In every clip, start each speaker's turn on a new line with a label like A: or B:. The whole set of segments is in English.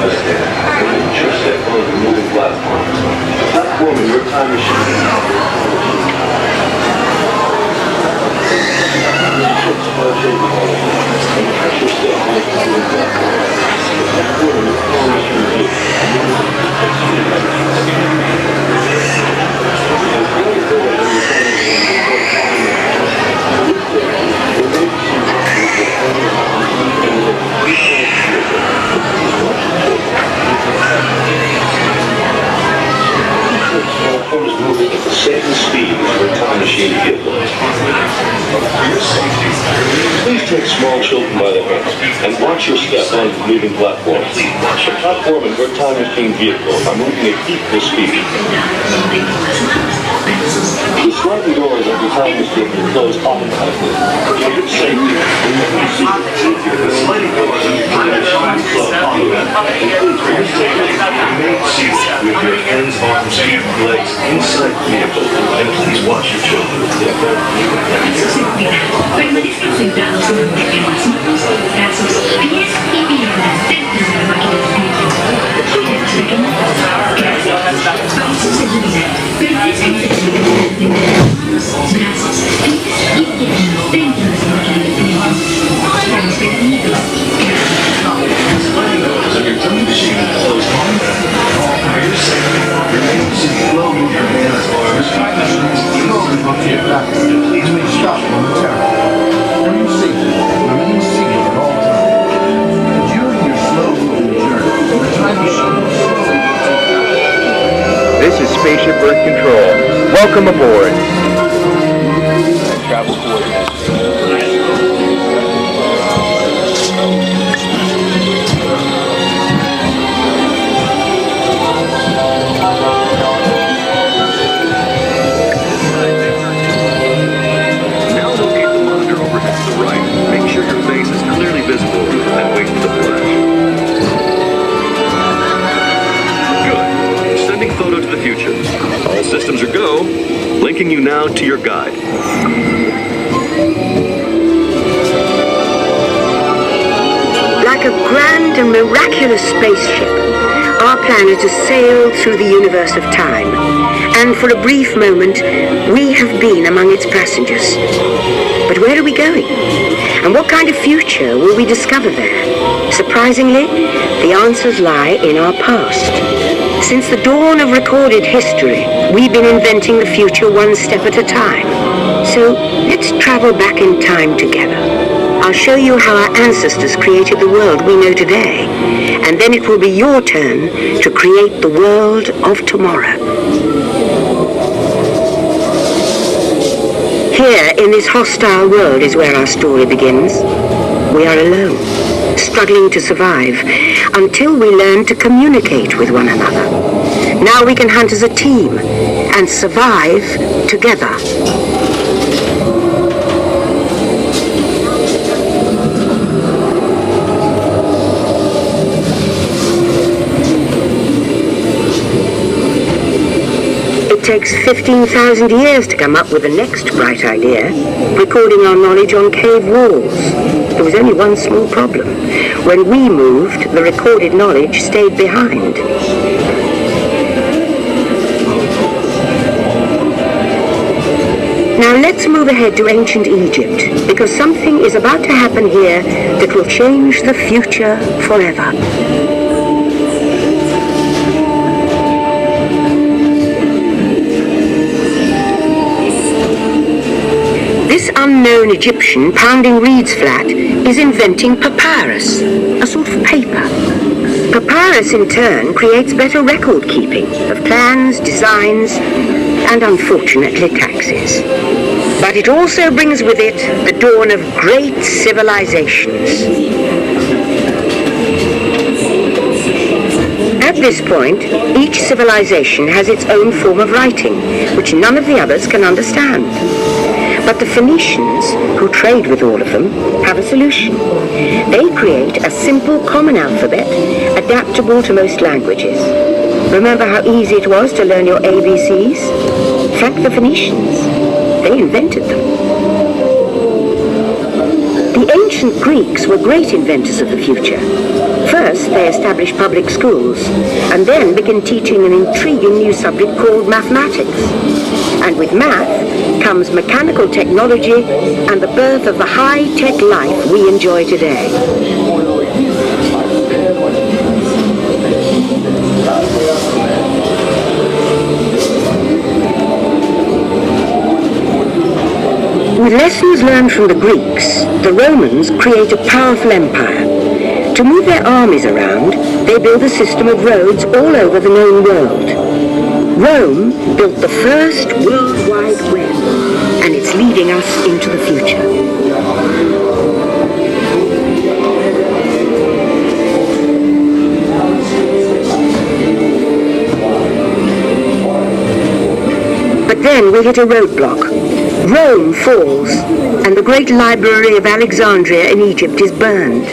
A: Just step on the moving platform. Platform in your time machine. Platforms moving at the same speed as your time machine vehicle. Please take small children by the hand and watch your step on the moving platform. The platform and your time machine vehicle are moving at equal speed. The sliding doors of your time machine will close automatically. For your safety, the sliding doors of your time machine will close automatically. For your safety, remain seated with your hands, arms, feet, legs inside the vehicle, and please watch your children.
B: Permanezcan sentados durante el máximo de los brazos, pies y piernas dentro de la máquina de tiempo. Gracias. Para su seguridad, permanezcan sentados durante manos, brazos, pies y piernas dentro de la máquina de tiempo. Estamos perdidos.
A: Your time machine closed automatically. For your safety, remain seated. Slow move your hands, arms, feet, legs inside the vehicle, and please make stop momentarily. For your safety, remain seated at all times. During your slow-moving journey, the time machine will slowly rotate.
C: This is Spaceship Earth Control. Welcome aboard. Travel coordinates.
A: All systems are go. Linking you now to your guide.
D: Like a grand and miraculous spaceship, our plan is to sail through the universe of time. And for a brief moment, we have been among its passengers. But where are we going? And what kind of future will we discover there? Surprisingly, the answers lie in our past. Since the dawn of recorded history, we've been inventing the future one step at a time. So let's travel back in time together. I'll show you how our ancestors created the world we know today, and then it will be your turn to create the world of tomorrow. Here, in this hostile world, is where our story begins. We are alone, struggling to survive, until we learn to communicate with one another. Now we can hunt as a team and survive together. It takes 15,000 years to come up with the next bright idea, recording our knowledge on cave walls. There was only one small problem. When we moved, the recorded knowledge stayed behind. Now let's move ahead to ancient Egypt, because something is about to happen here that will change the future forever. This unknown Egyptian pounding reeds flat is inventing papyrus, a sort of paper. Papyrus in turn creates better record keeping of plans, designs, and unfortunately taxes. But it also brings with it the dawn of great civilizations. At this point, each civilization has its own form of writing, which none of the others can understand. But the Phoenicians, who trade with all of them, have a solution. They create a simple common alphabet adaptable to most languages. Remember how easy it was to learn your ABCs? Thank the Phoenicians. They invented them. The ancient ancient Greeks were great inventors of the future. First, they established public schools, and then began teaching an intriguing new subject called mathematics. And with math comes mechanical technology and the birth of the high-tech life we enjoy today. With lessons learned from the Greeks, the Romans create a powerful empire. To move their armies around, they build a system of roads all over the known world. Rome built the first World Wide Web, and it's leading us into the future. But then we hit a roadblock. Rome falls, and the great library of Alexandria in Egypt is burned.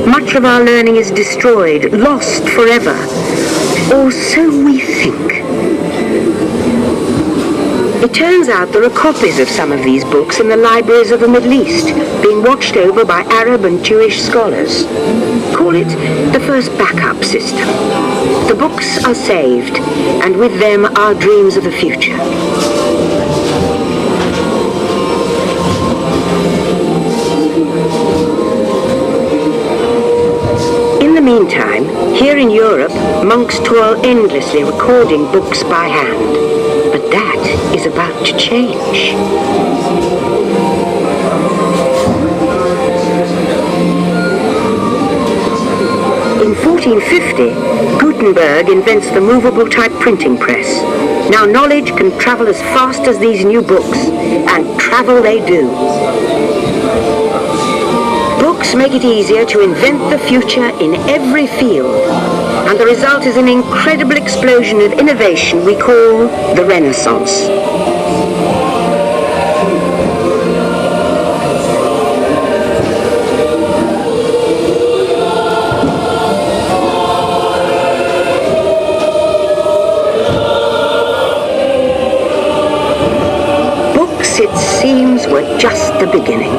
D: Much of our learning is destroyed, lost forever. Or so we think. It turns out there are copies of some of these books in the libraries of the Middle East, being watched over by Arab and Jewish scholars. Call it the first backup system. The books are saved, and with them our dreams of the future. In the meantime, here in Europe, monks toil endlessly recording books by hand. But that is about to change. In 1450, Gutenberg invents the movable type printing press. Now knowledge can travel as fast as these new books, and travel they do. Books make it easier to invent the future in every field, and the result is an incredible explosion of innovation we call the Renaissance. Books, it seems, were just the beginning.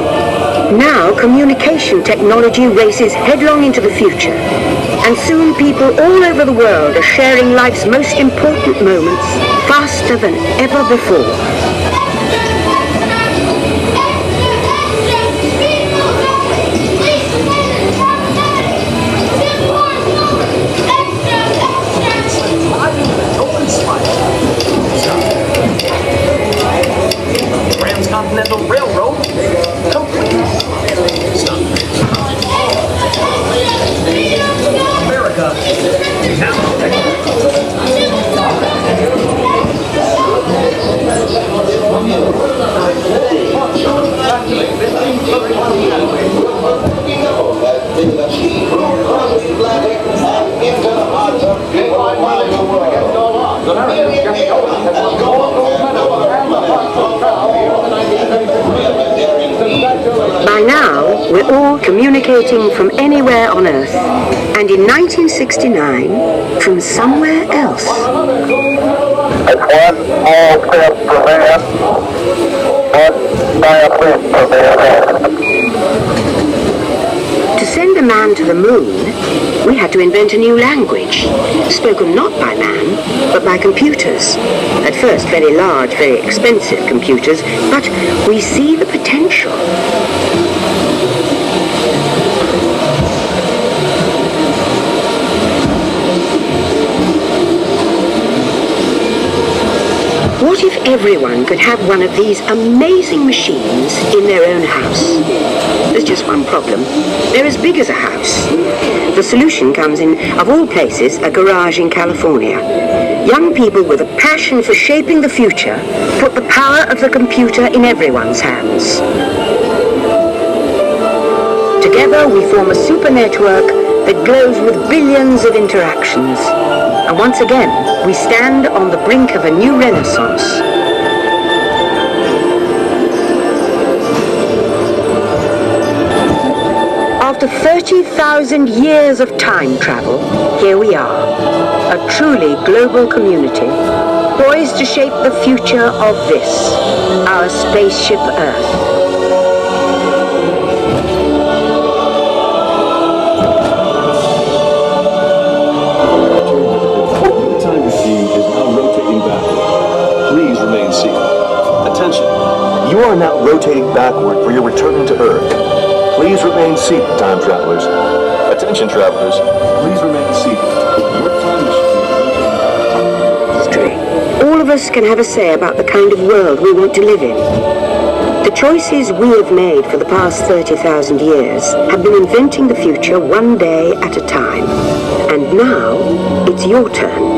D: Now, communication technology races headlong into the future, and soon people all over the world are sharing life's most important moments faster than ever before.
E: Transcontinental Railroad complete. America
D: By now, we're all communicating from anywhere on Earth, and in 1969, from somewhere else.
C: It's one small step for man, one giant leap for mankind.
D: To send a man to the moon, we had to invent a new language, spoken not by man, but by computers. At first, very large, very expensive computers, but we see the potential. What if everyone could have one of these amazing machines in their own house? There's just one problem. They're as big as a house. The solution comes in, of all places, a garage in California. Young people with a passion for shaping the future put the power of the computer in everyone's hands. Together we form a super network that glows with billions of interactions. And once again, we stand on the brink of a new renaissance. After 30,000 years of time travel, here we are, a truly global community, poised to shape the future of this, our Spaceship Earth.
F: backward for your return to Earth. Please remain seated, time travelers. Attention, travelers. Please remain seated. Your time machine.
D: All of us can have a say about the kind of world we want to live in. The choices we have made for the past 30,000 years have been inventing the future one day at a time. And now, it's your turn.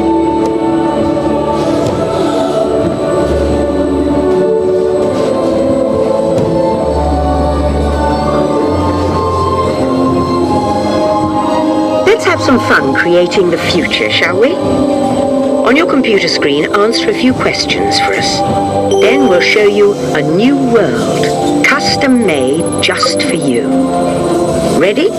D: Let's have some fun creating the future, shall we? On your computer screen, answer a few questions for us. Then we'll show you a new world, custom made just for you. Ready?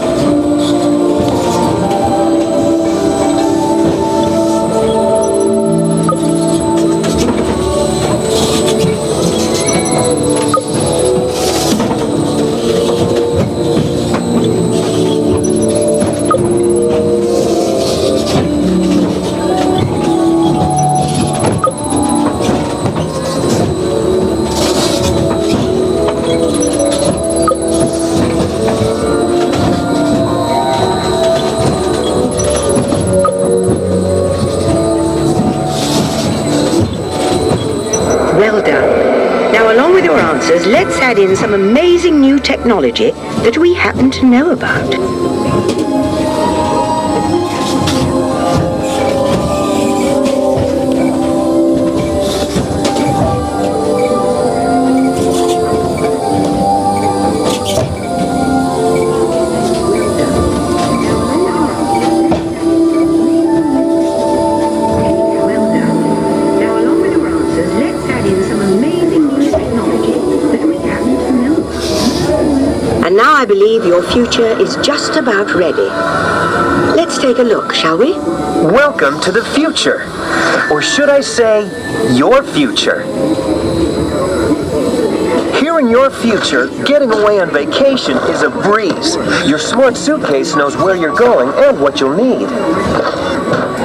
D: Well done. Now, along with your answers, let's add in some amazing new technology that we happen to know about. And now I believe your future is just about ready. Let's take a look, shall we?
G: Welcome to the future. Or should I say, your future. Here in your future, getting away on vacation is a breeze. Your smart suitcase knows where you're going and what you'll need.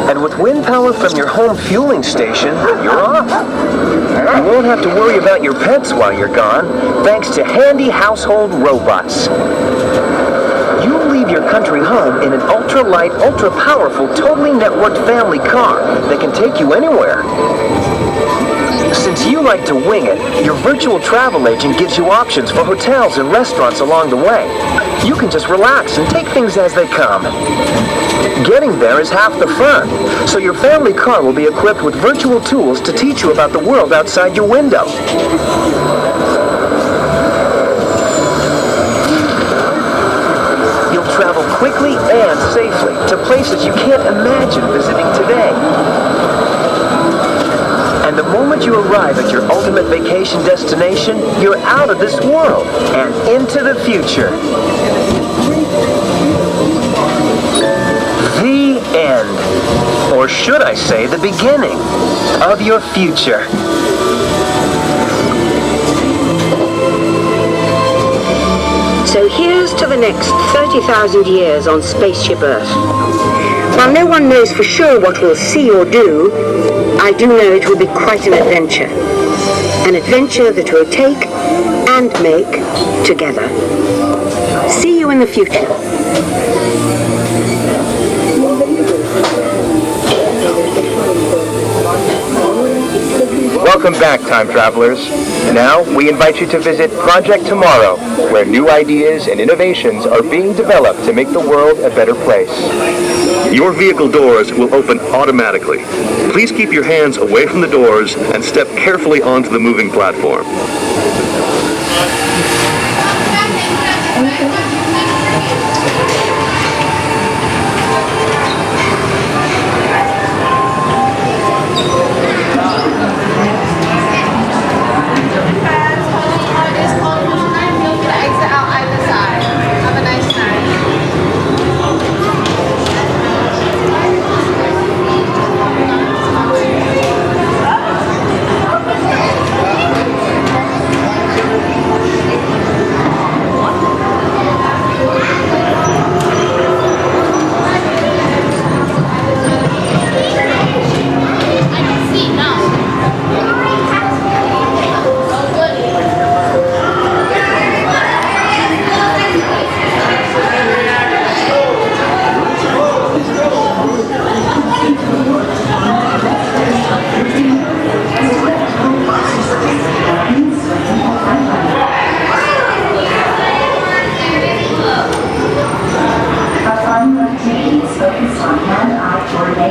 G: And with wind power from your home fueling station, you're off. You won't have to worry about your pets while you're gone, thanks to handy household robots. You'll leave your country home in an ultra-light, ultra-powerful, totally networked family car that can take you anywhere. Since you like to wing it, your virtual travel agent gives you options for hotels and restaurants along the way. You can just relax and take things as they come. Getting there is half the fun, so your family car will be equipped with virtual tools to teach you about the world outside your window. You'll travel quickly and safely to places you can't imagine visiting today. And the moment you arrive at your ultimate vacation destination, you're out of this world and into the future. The end, or should I say the beginning, of your future.
D: So here's to the next 30,000 years on Spaceship Earth. While no one knows for sure what we'll see or do, I do know it will be quite an adventure. An adventure that we'll take and make together. See you in the future.
G: Welcome back, time travelers. Now, we invite you to visit Project Tomorrow, where new ideas and innovations are being developed to make the world a better place.
H: Your vehicle doors will open automatically. Please keep your hands away from the doors and step carefully onto the moving platform.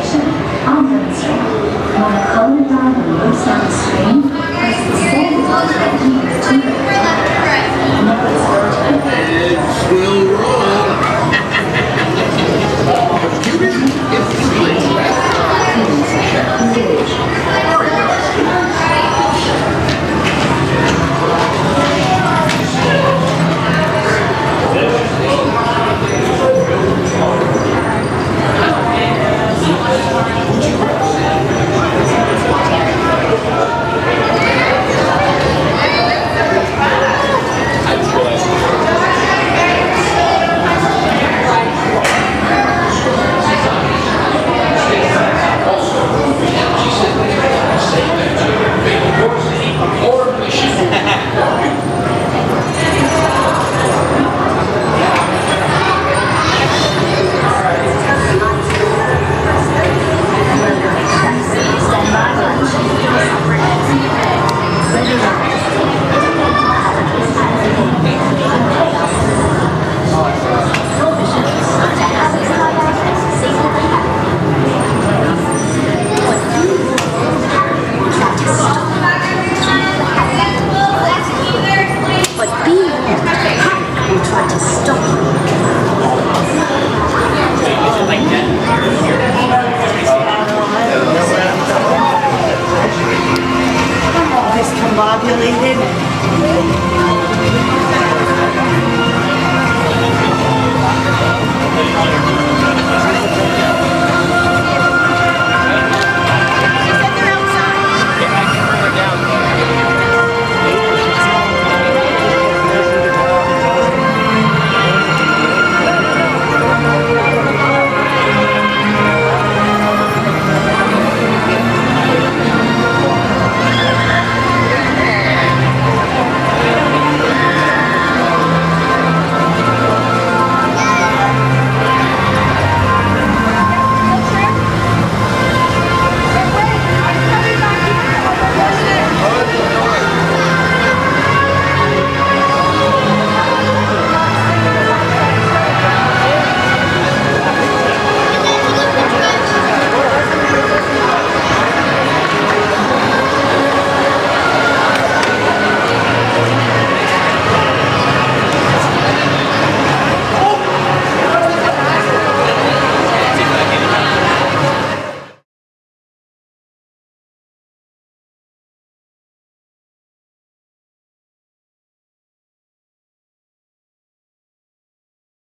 B: initialization, I'll demonstrate. You want to color it down and moves down the screen? Press the same button to use the tool. Notice go to